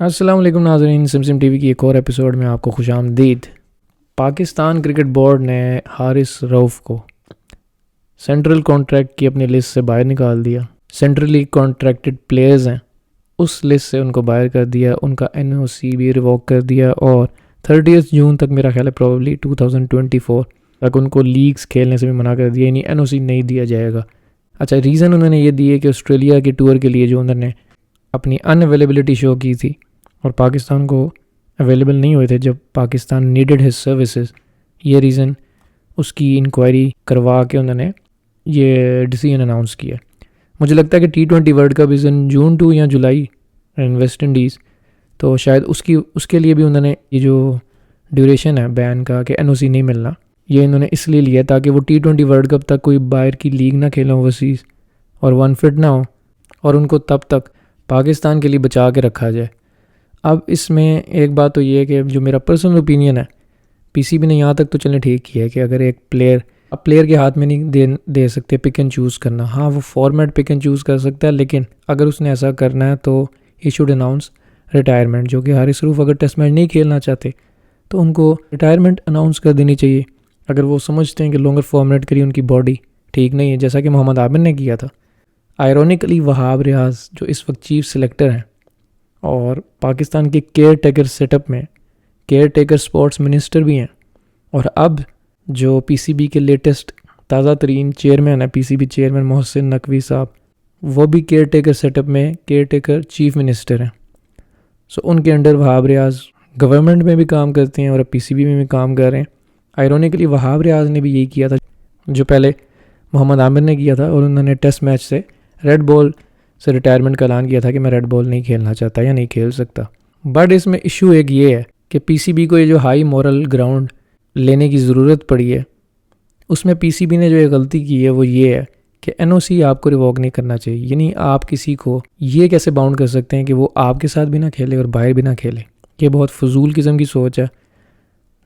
السلام علیکم ناظرین، سمسم ٹی وی کی ایک اور ایپیسوڈ میں آپ کو خوش آمدید۔ پاکستان کرکٹ بورڈ نے حارث رؤف کو سینٹرل کانٹریکٹ کی اپنی لسٹ سے باہر نکال دیا۔ سینٹرلی کانٹریکٹڈ پلیئرز ہیں اس لسٹ سے ان کو باہر کر دیا، ان کا NOC بھی ریووک کر دیا، اور 30 جون تک میرا خیال ہے پروبیبلی 2024 تک ان کو لیگز کھیلنے سے بھی منع کر دیا، یعنی NOC نہیں دیا جائے گا۔ اچھا، ریزن انہوں نے یہ دیے کہ آسٹریلیا کے ٹور کے لیے جو انہوں نے اپنی ان اویلیبلٹی شو کی تھی اور پاکستان کو اویلیبل نہیں ہوئے تھے جب پاکستان نیڈڈ ہز سروسز، یہ ریزن اس کی انکوائری کروا کے انہوں نے یہ ڈیسیژن اناؤنس کیا۔ مجھے لگتا ہے کہ T20 ورلڈ کپ از ان جون 2 یا جولائی ان ویسٹ انڈیز، تو شاید اس کے لیے بھی انہوں نے یہ جو ڈیوریشن ہے بین کا کہ NOC نہیں ملنا، یہ انہوں نے اس لیے لیا تاکہ وہ T20 ورلڈ کپ تک کوئی باہر کی لیگ نہ کھیلیں اوورسیز اور ون فٹ نہ ہو، اور ان کو تب تک پاکستان کے لیے بچا کے رکھا جائے۔ اب اس میں ایک بات تو یہ ہے کہ جو میرا پرسنل اوپینین ہے، PCB نے یہاں تک تو چلنے ٹھیک کیا ہے کہ اگر ایک پلیئر کے ہاتھ میں نہیں دے سکتے پک اینڈ چوز کرنا، ہاں وہ فارمیٹ پک اینڈ چوز کر سکتا ہے، لیکن اگر اس نے ایسا کرنا ہے تو ہی شوڈ اناؤنس ریٹائرمنٹ، جو کہ حارث رؤف اگر ٹیسٹ میچ نہیں کھیلنا چاہتے تو ان کو ریٹائرمنٹ اناؤنس کر دینی چاہیے اگر وہ سمجھتے ہیں کہ لانگر فارمیٹ کے لیے ان کی باڈی ٹھیک نہیں ہے، جیسا کہ محمد عامر نے کیا تھا۔ آئرونیکلی وہاب ریاض جو اس وقت چیف سلیکٹر ہیں اور پاکستان کے کیئر ٹیکر سیٹ اپ میں کیئر ٹیکر سپورٹس منسٹر بھی ہیں، اور اب جو PCB کے لیٹسٹ تازہ ترین چیئرمین ہے، PCB چیئرمین محسن نقوی صاحب، وہ بھی کیئر ٹیکر سیٹ اپ میں کیئر ٹیکر چیف منسٹر ہیں۔ سو ان کے انڈر وہاب ریاض گورنمنٹ میں بھی کام کرتے ہیں اور اب PCB میں بھی کام کر رہے ہیں۔ آئرونیکلی وہاب ریاض نے بھی یہی کیا تھا جو پہلے محمد عامر نے کیا تھا، اور انہوں نے ٹیسٹ میچ سے ریڈ بال سے ریٹائرمنٹ کا اعلان کیا تھا کہ میں ریڈ بال نہیں کھیلنا چاہتا یا نہیں کھیل سکتا۔ بٹ اس میں ایشو ایک یہ ہے کہ PCB کو یہ جو ہائی مورل گراؤنڈ لینے کی ضرورت پڑی ہے، اس میں PCB نے جو ایک غلطی کی ہے وہ یہ ہے کہ NOC آپ کو ریووک نہیں کرنا چاہیے، یعنی آپ کسی کو یہ کیسے باؤنڈ کر سکتے ہیں کہ وہ آپ کے ساتھ بھی نہ کھیلے اور باہر بھی نہ کھیلے۔ یہ بہت فضول قسم کی سوچ ہے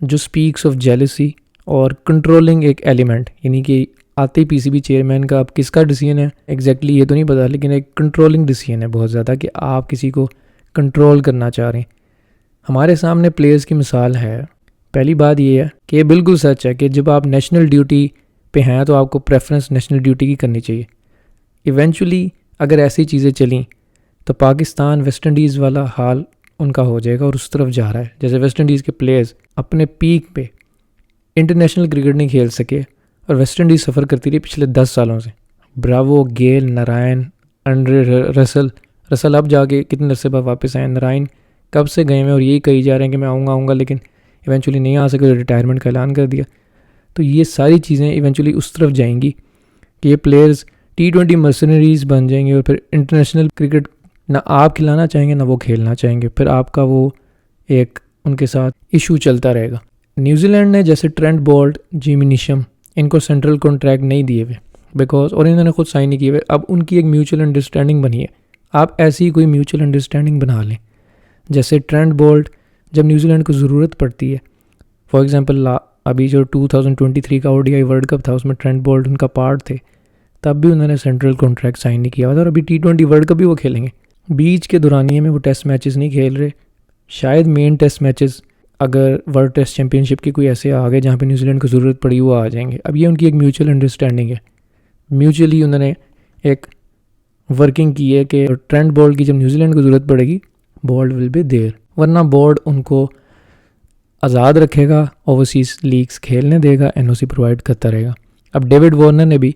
جو سپیکس آف جیلسی اور کنٹرولنگ ایک ایلیمنٹ، یعنی کہ آتے PCB چیئرمین کا اب کس کا ڈیسیژن ہے ایگزیکٹلی یہ تو نہیں پتا، لیکن ایک کنٹرولنگ ڈیسیژن ہے بہت زیادہ کہ آپ کسی کو کنٹرول کرنا چاہ رہے ہیں۔ ہمارے سامنے پلیئرز کی مثال ہے۔ پہلی بات یہ ہے کہ یہ بالکل سچ ہے کہ جب آپ نیشنل ڈیوٹی پہ ہیں تو آپ کو پریفرنس نیشنل ڈیوٹی کی کرنی چاہیے۔ ایونچولی اگر ایسی چیزیں چلیں تو پاکستان ویسٹ انڈیز والا حال ان کا ہو جائے گا اور اس طرف جا رہا ہے۔ جیسے ویسٹ انڈیز کے پلیئرز اپنے پیک پہ انٹرنیشنل کرکٹ نہیں کھیل سکے اور ویسٹ انڈیز سفر کرتی رہی پچھلے 10 سالوں سے۔ براوو، گیل، نارائن، انڈرے رسل اب جا کے کتنے عرصے بعد واپس آئے۔ نارائن کب سے گئے ہیں اور یہی کہی جا رہے ہیں کہ میں آؤں گا لیکن ایونچولی نہیں آ سکے، ریٹائرمنٹ کا اعلان کر دیا۔ تو یہ ساری چیزیں ایونچولی اس طرف جائیں گی کہ یہ پلیئرز T20 مرسنریز بن جائیں گے اور پھر انٹرنیشنل کرکٹ نہ آپ کھلانا چاہیں گے نہ وہ کھیلنا چاہیں گے، پھر آپ کا وہ ایک ان کے ساتھ ایشو چلتا رہے گا۔ نیوزی لینڈ نے جیسے ٹرینٹ بولٹ، جیمی نیشم، ان کو سینٹرل کانٹریکٹ نہیں دیے ہوئے بیکاز، اور انہوں نے خود سائن نہیں کیے ہوئے۔ اب ان کی ایک میوچل انڈرسٹینڈنگ بنی ہے، آپ ایسی ہی کوئی میوچل انڈرسٹینڈنگ بنا لیں۔ جیسے ٹرینٹ بولٹ جب نیوزی لینڈ کو ضرورت پڑتی ہے، فار ایگزامپل ابھی جو 2023 کا ODI ورلڈ کپ تھا اس میں ٹرینٹ بولٹ ان کا پارٹ تھے، تب بھی انہوں نے سینٹرل کانٹریکٹ سائن نہیں کیا ہوا تھا، اور ابھی T20 ورلڈ کپ بھی وہ کھیلیں گے۔ بیچ کے دورانیے میں وہ ٹیسٹ میچز نہیں کھیل رہے، شاید مین ٹیسٹ میچز اگر ورلڈ ٹیسٹ چیمپئن شپ کے کوئی ایسے آ گئے جہاں پہ نیوزی لینڈ کو ضرورت پڑی وہ آ جائیں گے۔ اب یہ ان کی ایک میوچل انڈرسٹینڈنگ ہے، میوچلی انہوں نے ایک ورکنگ کی ہے کہ ٹرینٹ بولٹ کی جب نیوزی لینڈ کو ضرورت پڑے گی بولٹ ول بی دیر، ورنہ بورڈ ان کو آزاد رکھے گا، اوورسیز لیگز کھیلنے دے گا، NOC پرووائڈ کرتا رہے گا۔ اب ڈیوڈ وارنر نے بھی،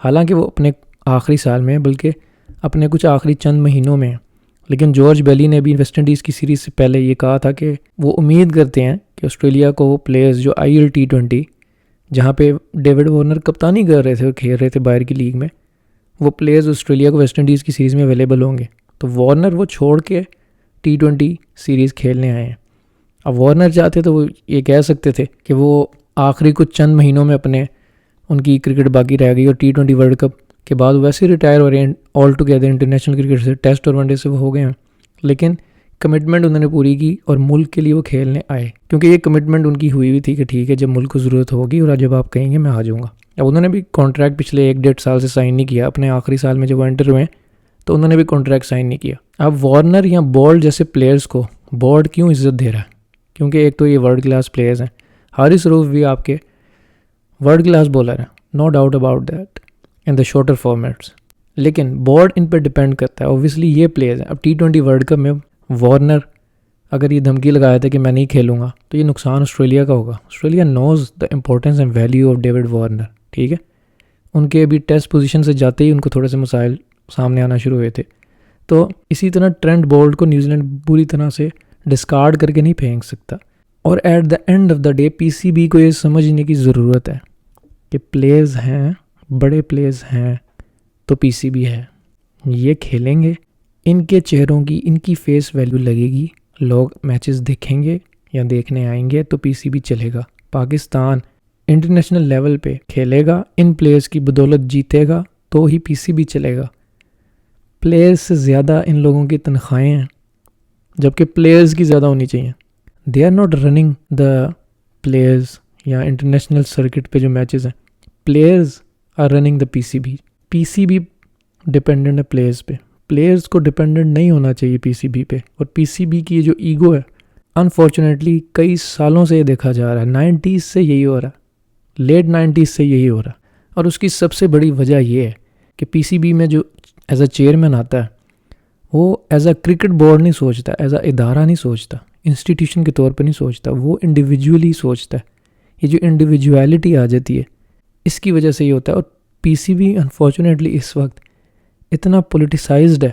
حالانکہ وہ اپنے آخری سال میں بلکہ اپنے کچھ آخری چند مہینوں میں، لیکن جارج بیلی نے بھی ویسٹ انڈیز کی سیریز سے پہلے یہ کہا تھا کہ وہ امید کرتے ہیں کہ آسٹریلیا کو وہ پلیئرز جو IL T20 جہاں پہ ڈیوڈ وارنر کپتانی کر رہے تھے اور کھیل رہے تھے باہر کی لیگ میں، وہ پلیئرز آسٹریلیا کو ویسٹ انڈیز کی سیریز میں اویلیبل ہوں گے، تو وارنر وہ چھوڑ کے T20 سیریز کھیلنے آئے ہیں۔ اب وارنر چاہتے تو وہ یہ کہہ سکتے تھے کہ وہ آخری کچھ چند مہینوں میں ان کی کرکٹ باقی رہ گئی اور T20 ورلڈ کپ کے بعد ویسے ریٹائر ہو رہے ہیں آل ٹوگیدر انٹرنیشنل کرکٹ سے، ٹیسٹ اور ون ڈے سے وہ ہو گئے ہیں، لیکن کمٹمنٹ انہوں نے پوری کی اور ملک کے لیے وہ کھیلنے آئے، کیونکہ یہ کمٹمنٹ ان کی ہوئی تھی کہ ٹھیک ہے جب ملک کو ضرورت ہوگی اور جب آپ کہیں گے میں آ جاؤں گا۔ اب انہوں نے بھی کانٹریکٹ پچھلے 1-1.5 سال سے سائن نہیں کیا، اپنے آخری سال میں جب وہ انٹر ہوئے تو انہوں نے بھی کانٹریکٹ سائن نہیں کیا. اب وارنر یا بولٹ جیسے پلیئرز کو بورڈ کیوں عزت دے رہا ہے؟ کیونکہ ایک تو یہ ورلڈ کلاس پلیئرز ہیں. حارث رؤف بھی آپ کے ورلڈ کلاس بولر ہیں, no doubt about that in the shorter formats, لیکن بورڈ ان پہ ڈپینڈ کرتا ہے. اوبویسلی یہ پلیئرز ہیں. اب T20 ورلڈ کپ میں وارنر اگر یہ دھمکی لگایا تھا کہ میں نہیں کھیلوں گا تو یہ نقصان آسٹریلیا کا ہوگا. Australia knows the importance and value of David Warner, ٹھیک ہے. ان کے ابھی ٹیسٹ پوزیشن سے جاتے ہی ان کو تھوڑے سے مسائل سامنے آنا شروع ہوئے تھے. تو اسی طرح ٹرینٹ بولٹ کو نیوزی لینڈ پوری طرح سے ڈسکارڈ کر کے نہیں پھینک سکتا. اور at the end of the day PCB کو یہ سمجھنے کی ضرورت ہے کہ پلیئرز ہیں, بڑے پلیئرز ہیں تو PCB ہے. یہ کھیلیں گے, ان کے چہروں کی ان کی فیس ویلیو لگے گی, لوگ میچز دیکھیں گے یا دیکھنے آئیں گے تو PCB چلے گا. پاکستان انٹرنیشنل لیول پہ کھیلے گا, ان پلیئرز کی بدولت جیتے گا تو ہی PCB چلے گا. پلیئرز سے زیادہ ان لوگوں کی تنخواہیں ہیں, جبکہ پلیئرز کی زیادہ ہونی چاہیے. They are not running the players یا انٹرنیشنل سرکٹ پہ جو میچز ہیں, players are running the PCB. PCB dependent ہے پلیئرز پہ. پلیئرز کو ڈپینڈنٹ نہیں ہونا چاہیے PCB پہ. اور PCB کی یہ جو ایگو ہے, انفارچونیٹلی کئی سالوں سے یہ دیکھا جا رہا ہے. 90s سے یہی ہو رہا ہے, لیٹ 90s سے یہی ہو رہا ہے. اور اس کی سب سے بڑی وجہ یہ ہے کہ PCB میں جو ایز اے چیئرمین آتا ہے وہ ایز اے کرکٹ بورڈ نہیں سوچتا, ایز اے ادارہ نہیں سوچتا, انسٹیٹیوشن کے طور پہ نہیں سوچتا, وہ انڈیویجولی سوچتا ہے. یہ جو انڈیویجویلٹی آ جاتی ہے اس کی وجہ سے یہ ہوتا ہے. اور PCB انفارچونیٹلی اس وقت اتنا پولیٹیسائزڈ ہے.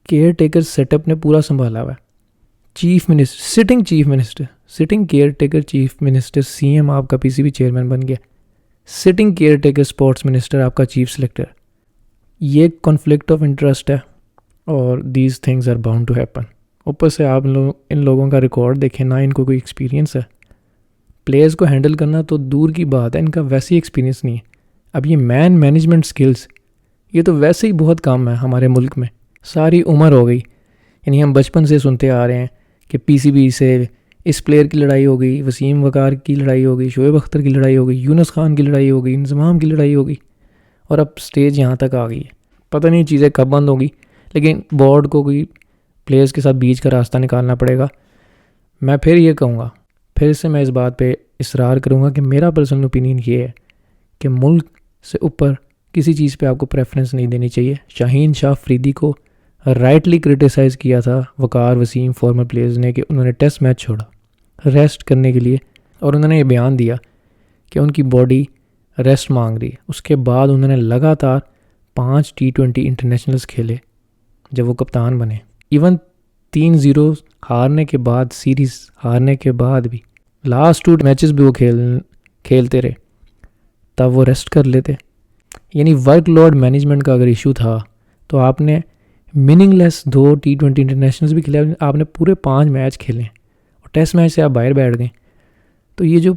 کیئر ٹیکر سیٹ اپ نے پورا سنبھالا ہوا ہے. Chief minister, sitting caretaker chief minister, CM آپ کا PCB چیئرمین بن گیا. Sitting caretaker sports minister آپ کا چیف سلیکٹر. یہ کنفلکٹ آف انٹرسٹ ہے اور these things are bound to happen. اوپر سے آپ ان لوگوں کا ریکارڈ دیکھیں, نہ ان کو کوئی ایکسپیرینس ہے. پلیئرز کو ہینڈل کرنا تو دور کی بات ہے, ان کا ویسے ہی ایکسپیرینس نہیں ہے. اب یہ مینجمنٹ سکلز یہ تو ویسے ہی بہت کم ہے ہمارے ملک میں. ساری عمر ہو گئی, یعنی ہم بچپن سے سنتے آ رہے ہیں کہ PCB سے اس پلیئر کی لڑائی ہو گئی, وسیم وقار کی لڑائی ہو گئی, شعیب اختر کی لڑائی ہو گئی, یونس خان کی لڑائی ہو گئی, انضمام کی لڑائی ہو گئی, اور اب سٹیج یہاں تک آ گئی ہے. پتہ نہیں چیزیں کب بند ہوگی, لیکن بورڈ کو کوئی پلیئرز کے ساتھ بیچ کا راستہ نکالنا پڑے گا. میں پھر یہ کہوں گا, پھر سے میں اس بات پہ اصرار کروں گا کہ میرا پرسنل اوپینین یہ ہے کہ ملک سے اوپر کسی چیز پہ آپ کو پریفرنس نہیں دینی چاہیے. شاہین شاہ فریدی کو رائٹلی کرٹیسائز کیا تھا وقار, وسیم, فارمر پلیئرز نے کہ انہوں نے ٹیسٹ میچ چھوڑا ریسٹ کرنے کے لیے, اور انہوں نے یہ بیان دیا کہ ان کی باڈی ریسٹ مانگ رہی ہے. اس کے بعد انہوں نے لگاتار 5 T20 انٹرنیشنلز کھیلے جب وہ کپتان بنے. ایون 3-0 ہارنے کے بعد, سیریز ہارنے کے بعد بھی لاسٹ 2 میچز بھی وہ کھیلتے رہے, تب وہ ریسٹ کر لیتے. یعنی ورک لوڈ مینجمنٹ کا اگر ایشو تھا تو آپ نے میننگ لیس 2 T20 انٹرنیشنلز بھی کھیلے, آپ نے پورے 5 میچ کھیلے اور ٹیسٹ میچ سے آپ باہر بیٹھ گئے. تو یہ جو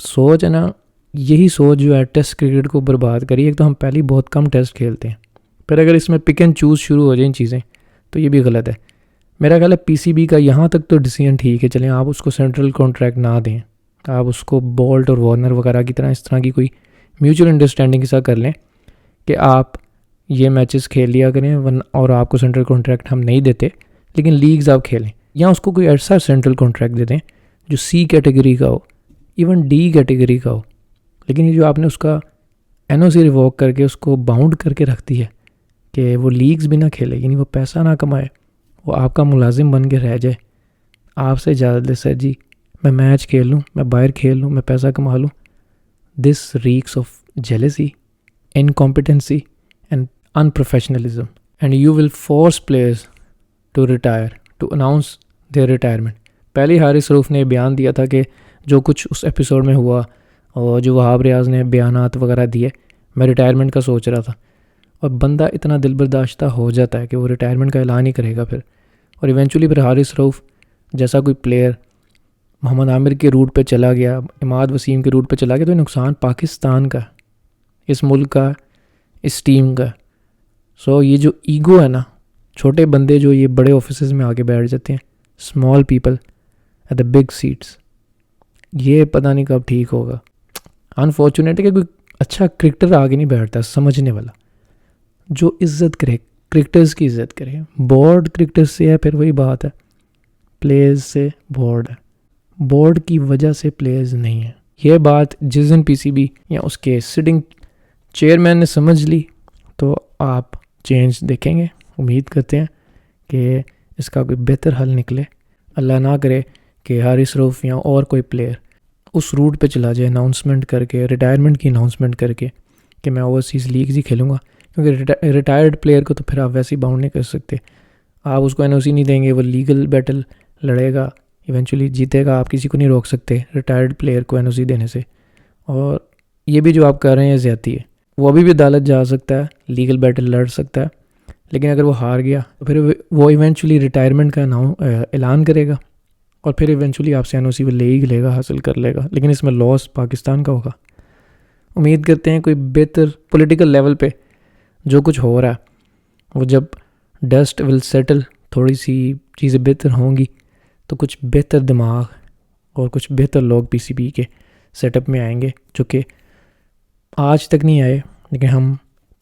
سوچ ہے نا, یہی سوچ جو ہے ٹیسٹ کرکٹ کو برباد کری. ایک تو ہم پہلے بہت کم ٹیسٹ کھیلتے ہیں, پھر اگر اس میں پک اینڈ چوز شروع ہو جائیں چیزیں تو یہ بھی غلط ہے. میرا خیال ہے PCB کا یہاں تک تو ڈیسیژن ٹھیک ہے, چلیں آپ اس کو سینٹرل کانٹریکٹ نہ دیں, آپ اس کو بولٹ اور وارنر وغیرہ کی طرح اس طرح کی کوئی میوچل انڈرسٹینڈنگ کے ساتھ کر لیں کہ آپ یہ میچز کھیل لیا کریں اور آپ کو سینٹرل کانٹریکٹ ہم نہیں دیتے, لیکن لیگز آپ کھیلیں. یا اس کو کوئی ایسا سینٹرل کانٹریکٹ دے دیں جو C کیٹیگری کا ہو, ایون D کیٹیگری کا ہو. لیکن یہ جو آپ نے اس کا NOC ریووک کر کے اس کو باؤنڈ کر کے رکھ دی ہے کہ وہ لیگز بھی نہ کھیلے, یعنی وہ پیسہ نہ کمائے, وہ آپ کا ملازم بن کے رہ جائے. آپ سے اجازت لے سر جی میں میچ کھیل لوں, میں باہر کھیل لوں, میں پیسہ کما لوں. This reeks of jealousy, incompetency and unprofessionalism, and you will force players to retire, to announce their retirement. پہلے حارث رؤف نے بیان دیا تھا کہ جو کچھ اس ایپیسوڈ میں ہوا اور جو وہاب ریاض نے بیانات وغیرہ دیے, میں ریٹائرمنٹ کا سوچ رہا تھا. اور بندہ اتنا دل برداشتہ ہو جاتا ہے کہ وہ ریٹائرمنٹ کا اعلان ہی کرے گا پھر. اور ایونچولی پھر حارث رؤف جیسا کوئی پلیئر محمد عامر کے روٹ پہ چلا گیا, عماد وسیم کے روٹ پہ چلا گیا, تو یہ نقصان پاکستان کا, اس ملک کا, اس ٹیم کا. سو یہ جو ایگو ہے نا, چھوٹے بندے جو یہ بڑے آفیسز میں آگے بیٹھ جاتے ہیں, small people at the big seats, یہ پتہ نہیں کب ٹھیک ہوگا. انفارچونیٹ ہے کہ کوئی اچھا کرکٹر آگے نہیں بیٹھتا سمجھنے والا, جو عزت کرے کرکٹرز کی عزت کریں. بورڈ کرکٹرز سے ہے، پھر وہی بات ہے، پلیئرز سے بورڈ ہے، بورڈ کی وجہ سے پلیئرز نہیں ہیں. یہ بات جس دن پی سی بی یا اس کے سٹنگ چیئرمین نے سمجھ لی تو آپ چینج دیکھیں گے. امید کرتے ہیں کہ اس کا کوئی بہتر حل نکلے. اللہ نہ کرے کہ حارث رؤف یا اور کوئی پلیئر اس روٹ پہ چلا جائے اناؤنسمنٹ کر کے، ریٹائرمنٹ کی اناؤنسمنٹ کر کے کہ میں اوورسیز لیگز ہی کھیلوں گا. کیونکہ ریٹائرڈ پلیئر کو تو پھر آپ ویسے ہی باؤنڈ نہیں کر سکتے. آپ اس کو این او سی نہیں دیں گے، وہ لیگل بیٹل لڑے گا، ایونچولی جیتے گا. آپ کسی کو نہیں روک سکتے ریٹائرڈ پلیئر کو این او سی دینے سے. اور یہ بھی جو آپ کر رہے ہیں زیادتی ہے. وہ ابھی بھی عدالت جا سکتا ہے، لیگل بیٹل لڑ سکتا ہے، لیکن اگر وہ ہار گیا تو پھر وہ ایونچولی ریٹائرمنٹ کا اعلان کرے گا اور پھر ایونچولی آپ سے این او سی وہ لے ہی لے گا، حاصل کر لے گا. لیکن اس میں لاس پاکستان کا ہوگا. امید کرتے ہیں کوئی بہتر پولیٹیکل لیول پہ جو کچھ ہو رہا ہے وہ جب ڈسٹ ول سیٹل، تھوڑی سی چیزیں بہتر ہوں گی تو کچھ بہتر دماغ اور کچھ بہتر لوگ پی سی بی کے سیٹ اپ میں آئیں گے، جو کہ آج تک نہیں آئے. لیکن ہم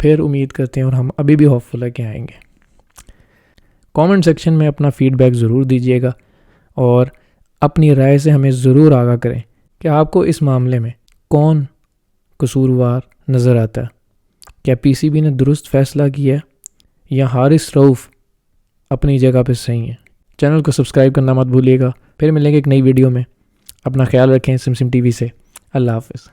پھر امید کرتے ہیں اور ہم ابھی بھی ہوپ فل ہے کہ آئیں گے. کامنٹ سیکشن میں اپنا فیڈ بیک ضرور دیجیے گا اور اپنی رائے سے ہمیں ضرور آگاہ کریں کہ آپ کو اس معاملے میں کون قصوروار نظر آتا ہے. کیا پی سی بی نے درست فیصلہ کیا ہے یا حارث رؤف اپنی جگہ پہ صحیح ہے؟ چینل کو سبسکرائب کرنا مت بھولیے گا. پھر ملیں گے ایک نئی ویڈیو میں. اپنا خیال رکھیں. سم ٹی وی سے اللہ حافظ.